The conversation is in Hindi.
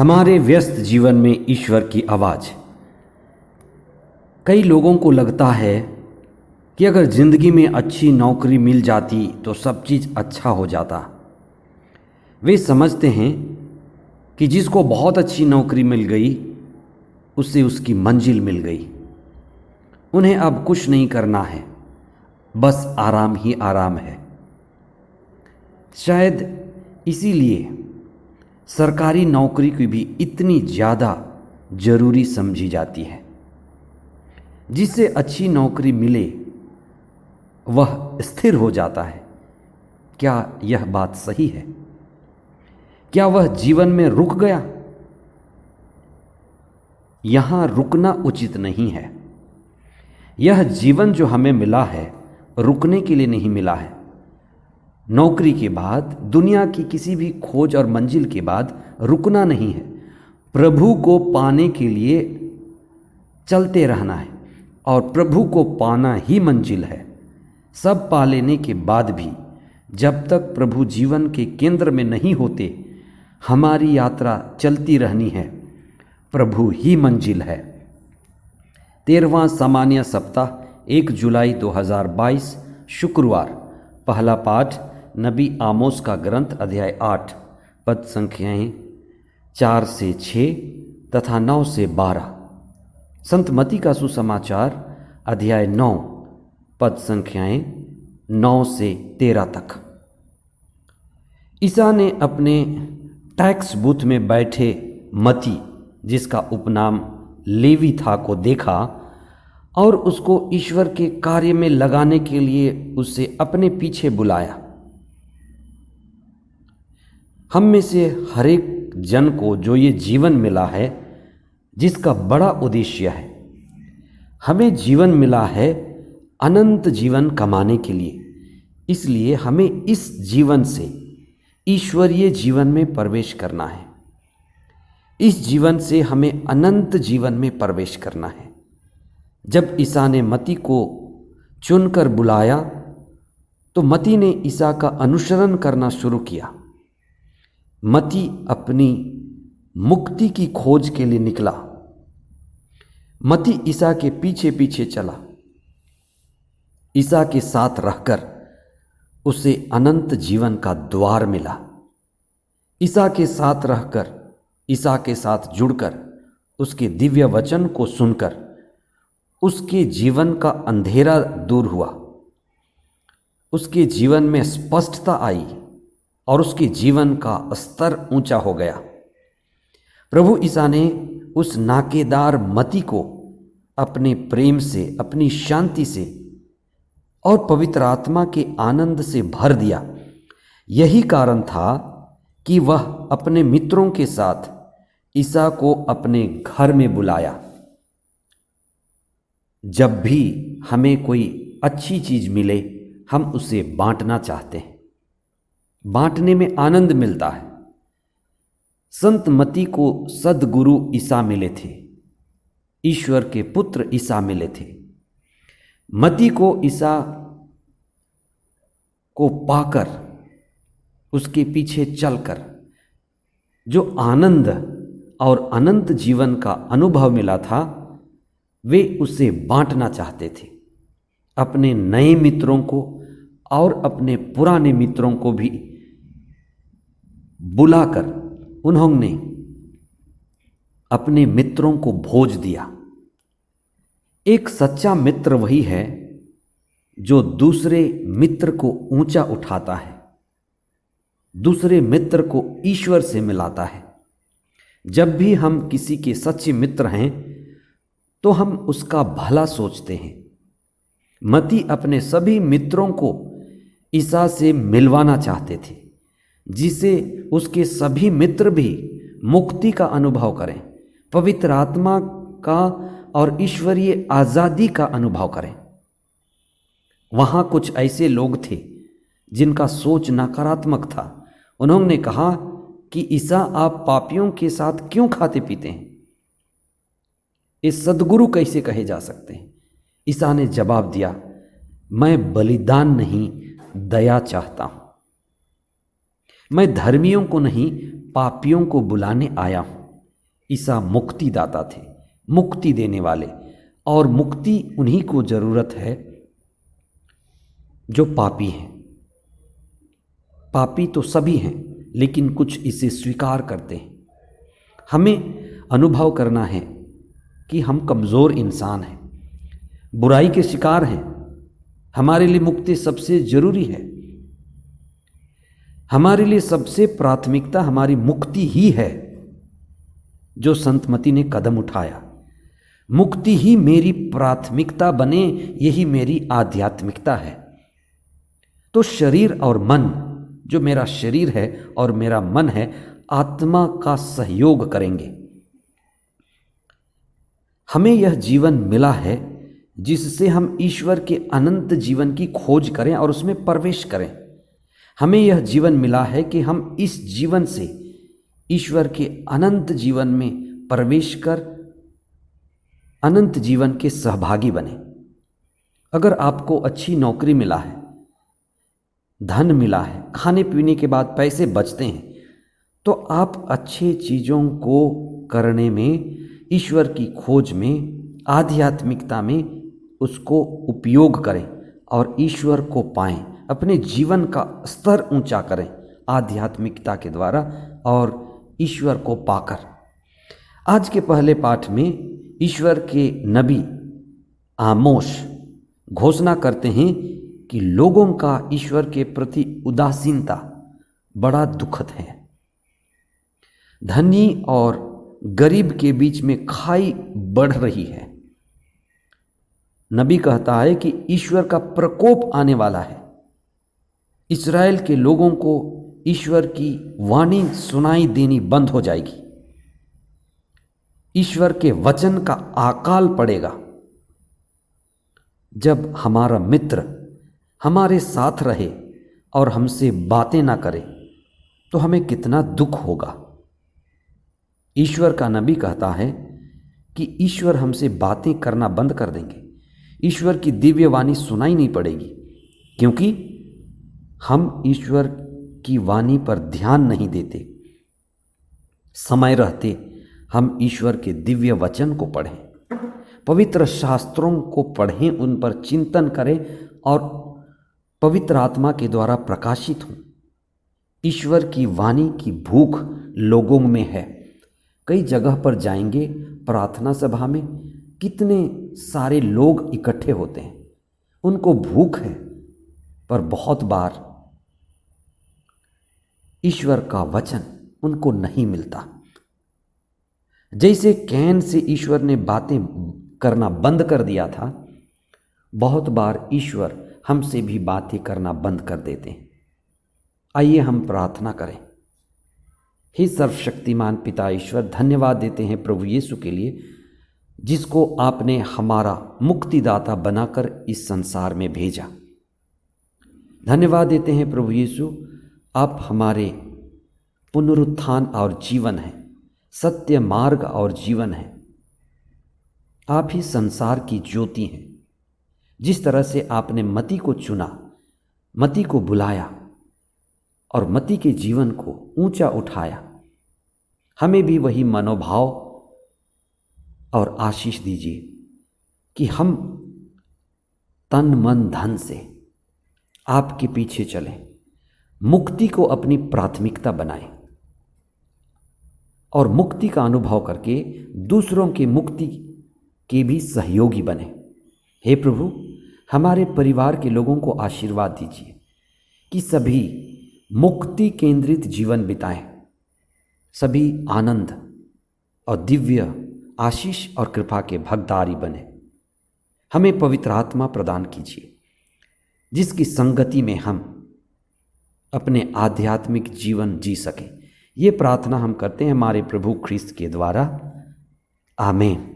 हमारे व्यस्त जीवन में ईश्वर की आवाज़। कई लोगों को लगता है कि अगर ज़िंदगी में अच्छी नौकरी मिल जाती तो सब चीज़ अच्छा हो जाता। वे समझते हैं कि जिसको बहुत अच्छी नौकरी मिल गई उससे उसकी मंजिल मिल गई, उन्हें अब कुछ नहीं करना है, बस आराम ही आराम है। शायद इसीलिए सरकारी नौकरी की भी इतनी ज़्यादा ज़रूरी समझी जाती है। जिससे अच्छी नौकरी मिले वह स्थिर हो जाता है। क्या यह बात सही है? क्या वह जीवन में रुक गया? यहाँ रुकना उचित नहीं है। यह जीवन जो हमें मिला है रुकने के लिए नहीं मिला है। नौकरी के बाद, दुनिया की किसी भी खोज और मंजिल के बाद रुकना नहीं है। प्रभु को पाने के लिए चलते रहना है और प्रभु को पाना ही मंजिल है। सब पा लेने के बाद भी जब तक प्रभु जीवन के केंद्र में नहीं होते, हमारी यात्रा चलती रहनी है। प्रभु ही मंजिल है। 13वां सामान्य सप्ताह 1 जुलाई 2022 शुक्रवार। पहला पाठ नबी आमोस का ग्रंथ अध्याय 8 पद संख्याएं 4 से 6 तथा 9 से 12। संत मती का सुसमाचार अध्याय 9 पद संख्याएं 9 से 13 तक। ईसा ने अपने टैक्स बूथ में बैठे मती, जिसका उपनाम लेवी था, को देखा और उसको ईश्वर के कार्य में लगाने के लिए उसे अपने पीछे बुलाया। हम में से हर एक जन को जो ये जीवन मिला है, जिसका बड़ा उद्देश्य है, हमें जीवन मिला है अनंत जीवन कमाने के लिए। इसलिए हमें इस जीवन से ईश्वरीय जीवन में प्रवेश करना है। इस जीवन से हमें अनंत जीवन में प्रवेश करना है। जब ईसा ने मती को चुनकर बुलाया तो मती ने ईसा का अनुसरण करना शुरू किया। मती अपनी मुक्ति की खोज के लिए निकला। मती ईसा के पीछे पीछे चला। ईसा के साथ रहकर उसे अनंत जीवन का द्वार मिला। ईसा के साथ रहकर, ईसा के साथ जुड़कर, उसके दिव्य वचन को सुनकर उसके जीवन का अंधेरा दूर हुआ। उसके जीवन में स्पष्टता आई और उसके जीवन का स्तर ऊंचा हो गया। प्रभु ईसा ने उस नाकेदार मती को अपने प्रेम से, अपनी शांति से और पवित्र आत्मा के आनंद से भर दिया। यही कारण था कि वह अपने मित्रों के साथ ईसा को अपने घर में बुलाया। जब भी हमें कोई अच्छी चीज मिले, हम उसे बांटना चाहते हैं। बांटने में आनंद मिलता है। संत मती को सद्गुरु ईसा मिले थे, ईश्वर के पुत्र ईसा मिले थे। मती को ईसा को पाकर, उसके पीछे चलकर जो आनंद और अनंत जीवन का अनुभव मिला था, वे उसे बांटना चाहते थे। अपने नए मित्रों को और अपने पुराने मित्रों को भी बुलाकर उन्होंने अपने मित्रों को भोज दिया। एक सच्चा मित्र वही है जो दूसरे मित्र को ऊंचा उठाता है, दूसरे मित्र को ईश्वर से मिलाता है। जब भी हम किसी के सच्चे मित्र हैं तो हम उसका भला सोचते हैं। मती अपने सभी मित्रों को ईसा से मिलवाना चाहते थे, जिसे उसके सभी मित्र भी मुक्ति का अनुभव करें, पवित्र आत्मा का और ईश्वरीय आज़ादी का अनुभव करें। वहाँ कुछ ऐसे लोग थे जिनका सोच नकारात्मक था। उन्होंने कहा कि ईसा, आप पापियों के साथ क्यों खाते पीते हैं? इस सद्गुरु कैसे कहे जा सकते हैं? ईसा ने जवाब दिया, मैं बलिदान नहीं, दया चाहता हूं। मैं धर्मियों को नहीं, पापियों को बुलाने आया हूं। ईसा मुक्तिदाता थे, मुक्ति देने वाले, और मुक्ति उन्हीं को जरूरत है जो पापी हैं। पापी तो सभी हैं, लेकिन कुछ इसे स्वीकार करते हैं। हमें अनुभव करना है कि हम कमज़ोर इंसान हैं, बुराई के शिकार हैं। हमारे लिए मुक्ति सबसे जरूरी है। हमारे लिए सबसे प्राथमिकता हमारी मुक्ति ही है। जो संत मती ने कदम उठाया, मुक्ति ही मेरी प्राथमिकता बने, यही मेरी आध्यात्मिकता है। तो शरीर और मन, जो मेरा शरीर है और मेरा मन है, आत्मा का सहयोग करेंगे। हमें यह जीवन मिला है जिससे हम ईश्वर के अनंत जीवन की खोज करें और उसमें प्रवेश करें। हमें यह जीवन मिला है कि हम इस जीवन से ईश्वर के अनंत जीवन में प्रवेश कर अनंत जीवन के सहभागी बने। अगर आपको अच्छी नौकरी मिला है, धन मिला है, खाने पीने के बाद पैसे बचते हैं, तो आप अच्छी चीज़ों को करने में, ईश्वर की खोज में, आध्यात्मिकता में उसको उपयोग करें और ईश्वर को पाएं, अपने जीवन का स्तर ऊंचा करें आध्यात्मिकता के द्वारा और ईश्वर को पाकर। आज के पहले पाठ में ईश्वर के नबी आमोस घोषणा करते हैं कि लोगों का ईश्वर के प्रति उदासीनता बड़ा दुखद है। धनी और गरीब के बीच में खाई बढ़ रही है। नबी कहता है कि ईश्वर का प्रकोप आने वाला है। इस्राएल के लोगों को ईश्वर की वाणी सुनाई देनी बंद हो जाएगी। ईश्वर के वचन का अकाल पड़ेगा। जब हमारा मित्र हमारे साथ रहे और हमसे बातें ना करे तो हमें कितना दुख होगा। ईश्वर का नबी कहता है कि ईश्वर हमसे बातें करना बंद कर देंगे, ईश्वर की दिव्य वाणी सुनाई नहीं पड़ेगी, क्योंकि हम ईश्वर की वाणी पर ध्यान नहीं देते। समय रहते हम ईश्वर के दिव्य वचन को पढ़ें, पवित्र शास्त्रों को पढ़ें, उन पर चिंतन करें और पवित्र आत्मा के द्वारा प्रकाशित हों। ईश्वर की वाणी की भूख लोगों में है। कई जगह पर जाएंगे, प्रार्थना सभा में कितने सारे लोग इकट्ठे होते हैं, उनको भूख है, पर बहुत बार ईश्वर का वचन उनको नहीं मिलता। जैसे कैन से ईश्वर ने बातें करना बंद कर दिया था, बहुत बार ईश्वर हमसे भी बातें करना बंद कर देते हैं। आइए हम प्रार्थना करें। हे सर्वशक्तिमान पिता ईश्वर, धन्यवाद देते हैं प्रभु यीशु के लिए, जिसको आपने हमारा मुक्तिदाता बनाकर इस संसार में भेजा। धन्यवाद देते हैं प्रभु यीशु, आप हमारे पुनरुत्थान और जीवन हैं, सत्य मार्ग और जीवन है। आप ही संसार की ज्योति हैं। जिस तरह से आपने मती को चुना, मती को बुलाया और मती के जीवन को ऊंचा उठाया, हमें भी वही मनोभाव और आशीष दीजिए कि हम तन मन धन से आपके पीछे चलें, मुक्ति को अपनी प्राथमिकता बनाएं और मुक्ति का अनुभव करके दूसरों की मुक्ति के भी सहयोगी बने। हे प्रभु, हमारे परिवार के लोगों को आशीर्वाद दीजिए कि सभी मुक्ति केंद्रित जीवन बिताएं, सभी आनंद और दिव्य आशीष और कृपा के भगदारी बने। हमें पवित्र आत्मा प्रदान कीजिए, जिसकी संगति में हम अपने आध्यात्मिक जीवन जी सकें। ये प्रार्थना हम करते हैं हमारे प्रभु ख्रीस्त के द्वारा। आमीन।